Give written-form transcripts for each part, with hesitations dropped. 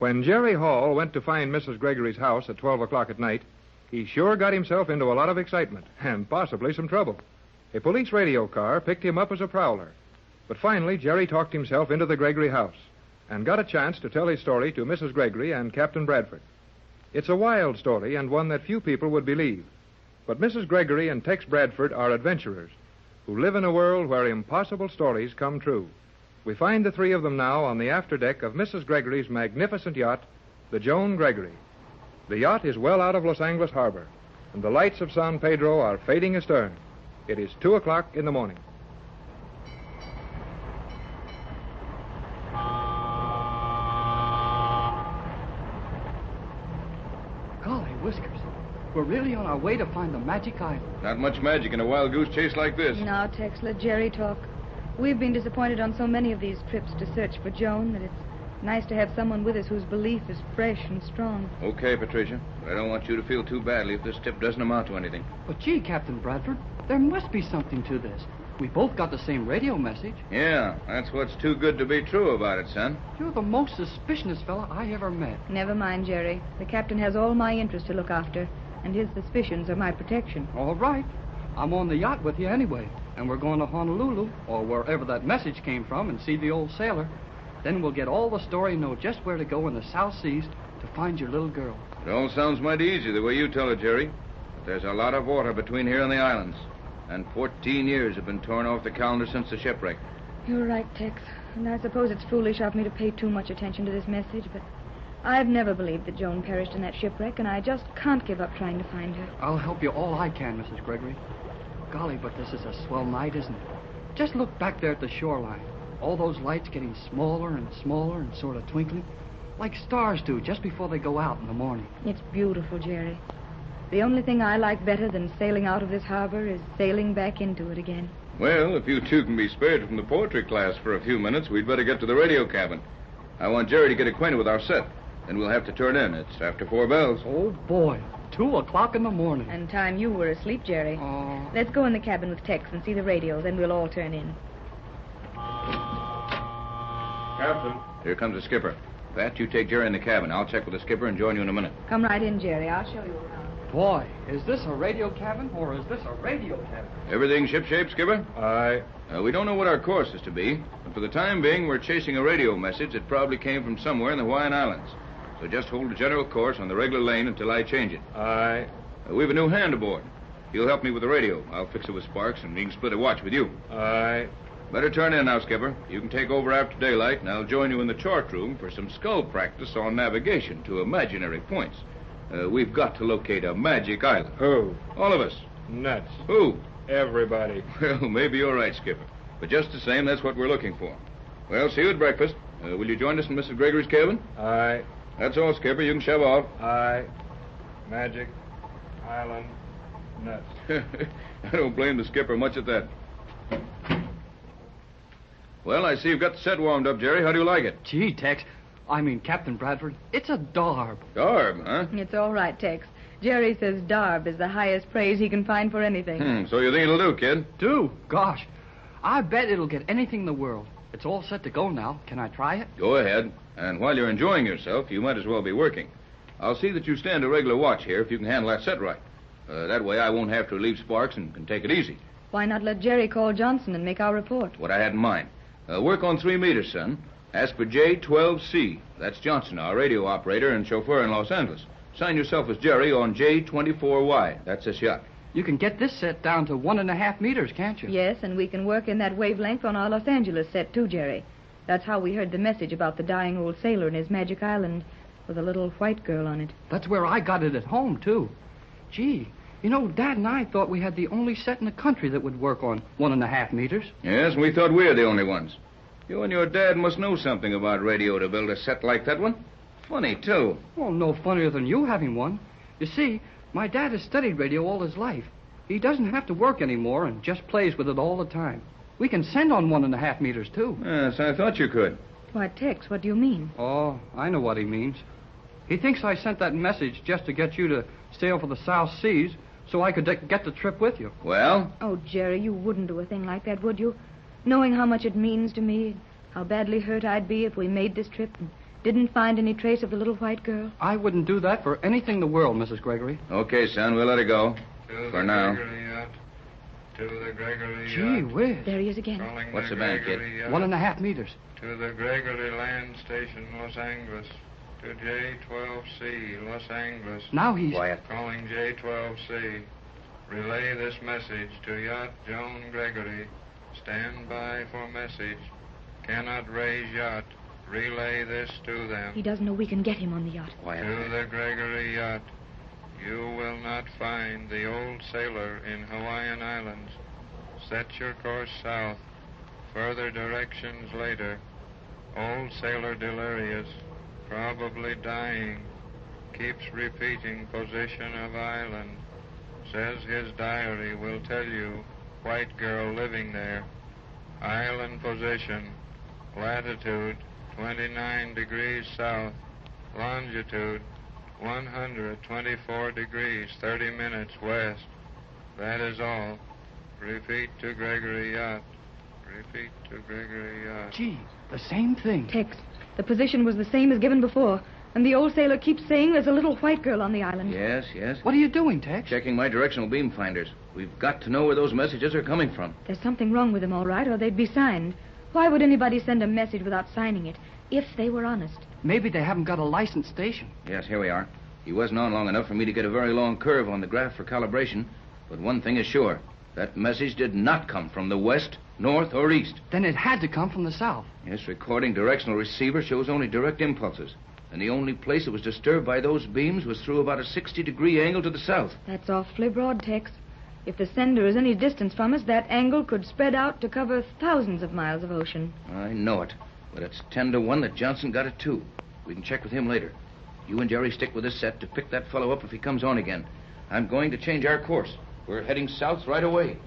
When Jerry Hall went to find Mrs. Gregory's house at 12 o'clock at night, he sure got himself into a lot of excitement and possibly some trouble. A police radio car picked him up as a prowler. But finally, Jerry talked himself into the Gregory house and got a chance to tell his story to Mrs. Gregory and Captain Bradford. It's a wild story and one that few people would believe. But Mrs. Gregory and Tex Bradford are adventurers who live in a world where impossible stories come true. We find the three of them now on the afterdeck of Mrs. Gregory's magnificent yacht, the Joan Gregory. The yacht is well out of Los Angeles Harbor, and the lights of San Pedro are fading astern. It is 2 o'clock in the morning. Golly whiskers. We're really on our way to find the magic island. Not much magic in a wild goose chase like this. Now, Tex, let Jerry talk. We've been disappointed on so many of these trips to search for Joan that it's nice to have someone with us whose belief is fresh and strong. Okay, Patricia, but I don't want you to feel too badly if this tip doesn't amount to anything. But gee, Captain Bradford, there must be something to this. We both got the same radio message. Yeah, that's what's too good to be true about it, son. You're the most suspicious fella I ever met. Never mind, Jerry. The captain has all my interests to look after, and his suspicions are my protection. All right. I'm on the yacht with you anyway, and we're going to Honolulu, or wherever that message came from, and see the old sailor. Then we'll get all the story and know just where to go in the South Seas to find your little girl. It all sounds mighty easy the way you tell it, Jerry. But there's a lot of water between here and the islands. And 14 years have been torn off the calendar since the shipwreck. You're right, Tex. And I suppose it's foolish of me to pay too much attention to this message, but I've never believed that Joan perished in that shipwreck, and I just can't give up trying to find her. I'll help you all I can, Mrs. Gregory. Golly, but this is a swell night, isn't it? Just look back there at the shoreline. All those lights getting smaller and smaller and sort of twinkling, like stars do just before they go out in the morning. It's beautiful, Jerry. The only thing I like better than sailing out of this harbor is sailing back into it again. Well, if you two can be spared from the poetry class for a few minutes, we'd better get to the radio cabin. I want Jerry to get acquainted with our set. Then we'll have to turn in. It's after 4 bells. Oh, boy. 2 o'clock in the morning. And time you were asleep, Jerry. Oh. Let's go in the cabin with Tex and see the radio, then we'll all turn in. Captain. Here comes the skipper. Pat, you take Jerry in the cabin. I'll check with the skipper and join you in a minute. Come right in, Jerry. I'll show you around. Boy, is this a radio cabin or is this a radio cabin? Everything shipshape, skipper? Aye. We don't know what our course is to be, but for the time being, we're chasing a radio message that probably came from somewhere in the Hawaiian Islands. So just hold the general course on the regular lane until I change it. Aye. We've a new hand aboard. He'll help me with the radio. I'll fix it with Sparks, and he can split a watch with you. Aye. Better turn in now, skipper. You can take over after daylight, and I'll join you in the chart room for some skull practice on navigation to imaginary points. We've got to locate a magic island. Who? All of us. Nuts. Who? Everybody. Well, maybe you're right, skipper. But just the same, that's what we're looking for. Well, see you at breakfast. Will you join us in Mrs. Gregory's cabin? Aye. That's all, skipper. You can shove off. Aye. Magic Island nuts. I don't blame the skipper much at that. Well, I see you've got the set warmed up, Jerry. How do you like it? Gee, Tex. Captain Bradford, it's a darb. Darb, huh? It's all right, Tex. Jerry says darb is the highest praise he can find for anything. So you think it'll do, kid? Do? Gosh. I bet it'll get anything in the world. It's all set to go now. Can I try it? Go ahead. And while you're enjoying yourself, you might as well be working. I'll see that you stand a regular watch here if you can handle that set right. That way I won't have to relieve Sparks and can take it easy. Why not let Jerry call Johnson and make our report? What I had in mind. Work on 3 meters, son. Ask for J12C. That's Johnson, our radio operator and chauffeur in Los Angeles. Sign yourself as Jerry on J24Y. That's this yacht. You can get this set down to 1.5 meters, can't you? Yes, and we can work in that wavelength on our Los Angeles set, too, Jerry. That's how we heard the message about the dying old sailor and his magic island with a little white girl on it. That's where I got it at home, too. Gee, you know, Dad and I thought we had the only set in the country that would work on 1.5 meters. Yes, we thought we were the only ones. You and your dad must know something about radio to build a set like that one. Funny, too. Well, no funnier than you having one. You see, my dad has studied radio all his life. He doesn't have to work anymore and just plays with it all the time. We can send on 1.5 meters, too. Yes, I thought you could. Why, Tex, what do you mean? Oh, I know what he means. He thinks I sent that message just to get you to sail for the South Seas so I could get the trip with you. Well? Oh, Jerry, you wouldn't do a thing like that, would you? Knowing how much it means to me, how badly hurt I'd be if we made this trip, and Didn't find any trace of the little white girl? I wouldn't do that for anything in the world, Mrs. Gregory. Okay, son, we'll let her go. To For the now. Gregory yacht. To the Gregory Gee yacht. whiz. There he is again. Calling What's the band, kid? Gregory yacht. 1.5 meters. To the Gregory Land Station, Los Angeles. To J12C, Los Angeles. Now he's... Quiet. Calling J12C. Relay this message to yacht Joan Gregory. Stand by for message. Cannot raise yacht. Relay this to them. He doesn't know we can get him on the yacht. Quiet. To the Gregory yacht. You will not find the old sailor in Hawaiian Islands. Set your course south. Further directions later. Old sailor delirious. Probably dying. Keeps repeating position of island. Says his diary will tell you white girl living there. Island position. Latitude 29 degrees south. Longitude 124 degrees 30 minutes west. That is all. Repeat to Gregory yacht. Repeat to Gregory yacht. Gee, the same thing. Tex, the position was the same as given before. And the old sailor keeps saying there's a little white girl on the island. Yes, yes. What are you doing, Tex? Checking my directional beam finders. We've got to know where those messages are coming from. There's something wrong with them, all right, or they'd be signed. Why would anybody send a message without signing it, if they were honest? Maybe they haven't got a licensed station. Yes, here we are. He wasn't on long enough for me to get a very long curve on the graph for calibration. But one thing is sure. That message did not come from the west, north, or east. Then it had to come from the south. This recording directional receiver shows only direct impulses. And the only place it was disturbed by those beams was through about a 60-degree angle to the south. That's awfully broad, Tex. If the sender is any distance from us, that angle could spread out to cover thousands of miles of ocean. I know it. But it's 10 to 1 that Johnson got it, too. We can check with him later. You and Jerry stick with this set to pick that fellow up if he comes on again. I'm going to change our course. We're heading south right away.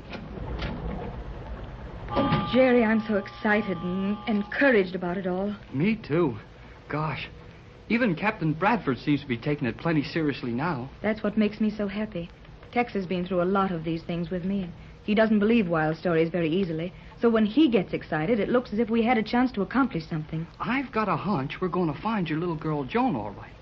Oh, Jerry, I'm so excited and encouraged about it all. Me too. Gosh, even Captain Bradford seems to be taking it plenty seriously now. That's what makes me so happy. Tex has been through a lot of these things with me, and he doesn't believe wild stories very easily. So when he gets excited, it looks as if we had a chance to accomplish something. I've got a hunch we're going to find your little girl Joan all right.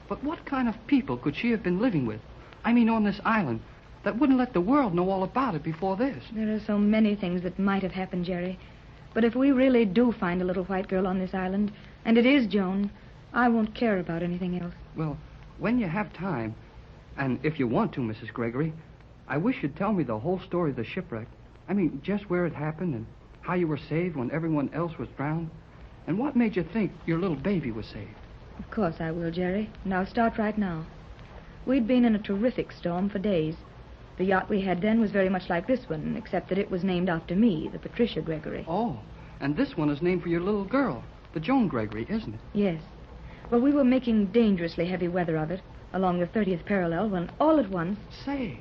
But what kind of people could she have been living with? I mean, on this island, that wouldn't let the world know all about it before this. There are so many things that might have happened, Jerry. But if we really do find a little white girl on this island, and it is Joan, I won't care about anything else. Well, when you have time, and if you want to, Mrs. Gregory, I wish you'd tell me the whole story of the shipwreck. I mean, just where it happened and how you were saved when everyone else was drowned, and what made you think your little baby was saved. Of course I will, Jerry, and I'll start right now. We'd been in a terrific storm for days. The yacht we had then was very much like this one, except that it was named after me, the Patricia Gregory. Oh, and this one is named for your little girl, the Joan Gregory, isn't it? Yes. Well, we were making dangerously heavy weather of it, along the 30th parallel, when all at once... Say,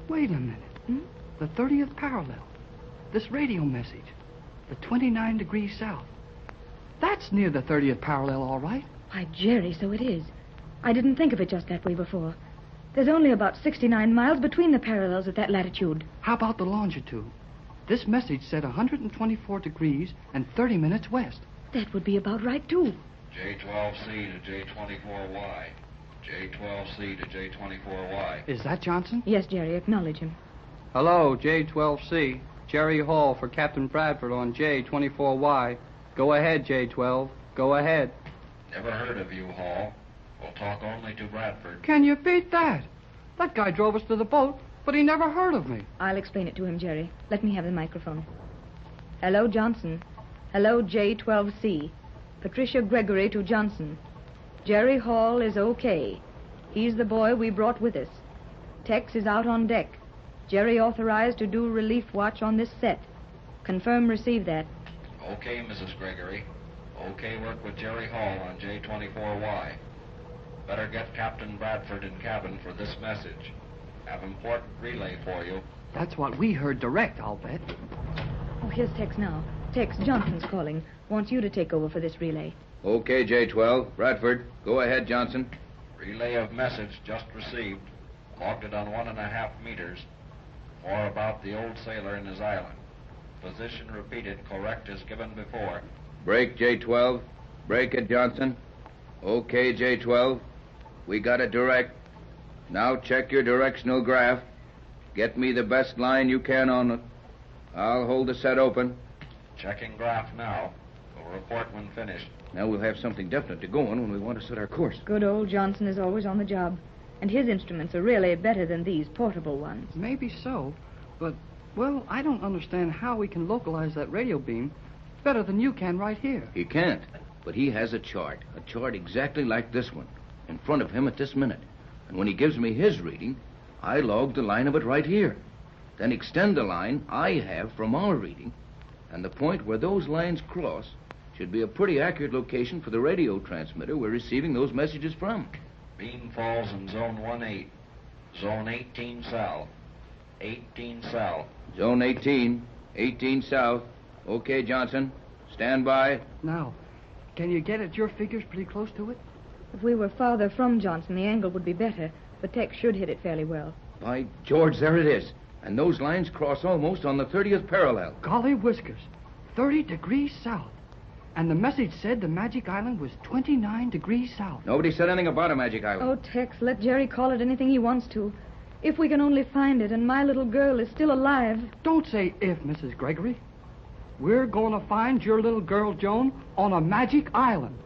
wait a minute. The 30th parallel. This radio message. The 29 degrees south. That's near the 30th parallel, all right. Why, Jerry, so it is. I didn't think of it just that way before. There's only about 69 miles between the parallels at that latitude. How about the longitude? This message said 124 degrees and 30 minutes west. That would be about right, too. J12C to J24Y. J12C to J24Y. Is that Johnson? Yes, Jerry, acknowledge him. Hello, J12C. Jerry Hall for Captain Bradford on J24Y. Go ahead, J12. Go ahead. Never heard of you, Hall. We'll talk only to Bradford. Can you beat that? That guy drove us to the boat, but he never heard of me. I'll explain it to him, Jerry. Let me have the microphone. Hello, Johnson. Hello, J12C. Patricia Gregory to Johnson. Jerry Hall is okay. He's the boy we brought with us. Tex is out on deck. Jerry authorized to do relief watch on this set. Confirm receive that. Okay, Mrs. Gregory. Okay, work with Jerry Hall on J24Y. Better get Captain Bradford in cabin for this message. Have important relay for you. That's what we heard direct, I'll bet. Oh, here's Tex now. Tex, Johnson's calling. Wants you to take over for this relay. Okay, J12. Bradford. Go ahead, Johnson. Relay of message just received. Logged it on 1.5 meters. More about the old sailor and his island. Position repeated, correct as given before. Break, J12. Break it, Johnson. Okay, J12. We got it direct. Now check your directional graph. Get me the best line you can on it. I'll hold the set open. Checking graph now. We'll report when finished. Now we'll have something definite to go on when we want to set our course. Good old Johnson is always on the job. And his instruments are really better than these portable ones. Maybe so, but, well, I don't understand how we can localize that radio beam better than you can right here. He can't, but he has a chart exactly like this one, in front of him at this minute. And when he gives me his reading, I log the line of it right here. Then extend the line I have from our reading, and the point where those lines cross should be a pretty accurate location for the radio transmitter we're receiving those messages from. Beam falls in zone 1-8. Zone 18 south. 18 south. Zone 18 south. Okay, Johnson. Stand by. Now, can you get at your figures pretty close to it? If we were farther from Johnson, the angle would be better. The tech should hit it fairly well. By George, there it is. And those lines cross almost on the 30th parallel. Golly whiskers. 30 degrees south. And the message said the Magic Island was 29 degrees south. Nobody said anything about a magic island. Oh, Tex, let Jerry call it anything he wants to. If we can only find it and my little girl is still alive. Don't say if, Mrs. Gregory. We're going to find your little girl, Joan, on a magic island.